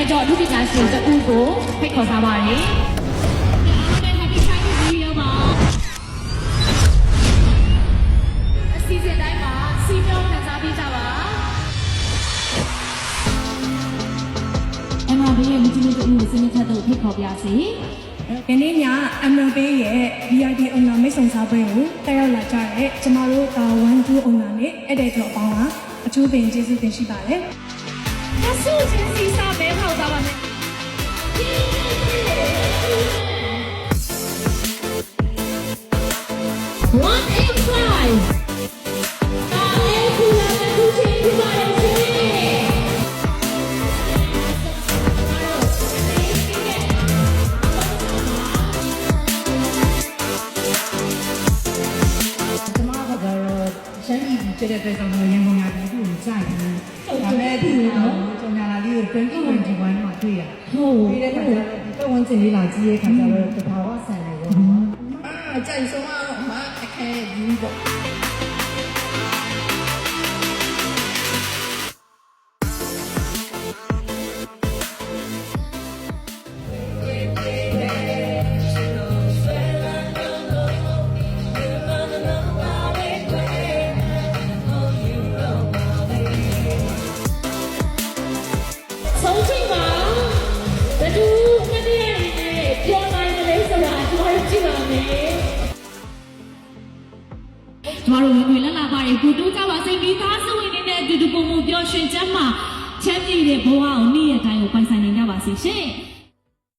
နဲ့ကြောင့်အမှုပညာရှင်တဦးကိုဖိတ်ခေါ်ထားပါတယ် Happy Chinese New Year ပါအစီအစဉ်တိုင်းမှာစီပြောင်းခံစားပေးကြပါMRB ရဲ့မြင့်မြတ်မှုကိုစနစ်ထက်သို့ဖိတ်ခေါ်ပြစီဒီနေ့ည MRB ရဲ့ VIP အုံနာမိတ်ဆုံစားပွဲကိုတက်ရောက်လာကြတဲ့ကျမတို့1-2အုံနာနဲ့အဲ့တဲ့တော့အပေါင်းကအထူးပင်ကျေးဇူးတင်ရှိပါတယ်။အဆူချင်းစီစာမဲထောက်သားပါမယ်။ 185ရှမ်းပြည်ပြည်တဲ့အတွက်ကြောင့်ရန်ကုန်မှာဒီခုကိုကြိုက်တယ်။ဒါပေမဲ့ဒီနော်ကြောင်ညာလာလေးကို2021မှာတွေ့ရ။ဟုတ်။ဒီတဲ့ခါကျတော့ဒီပတ်ဝန်းကျင်လေးလာကြည့်ရခါကျတော့တဘာဝဆန်တယ်ပေါ့နော်။ကြိုက်ဆုံးကတော့အမအခက်ကြီးပေါ့။ကျမတို့ဝင်ဝင်လာပါတယ်ကိုတိုးကြပါစိတ်ပြီးသားစုဝင်နေတဲ့အတူတူပုံမှုပျော်ရွှင်ချမ်းမှာချမ်းမြေ့တဲ့ဘဝကိုနေ့ရက်တိုင်းကိုပိုင်ဆိုင်နိုင်ကြပါစေရှင်။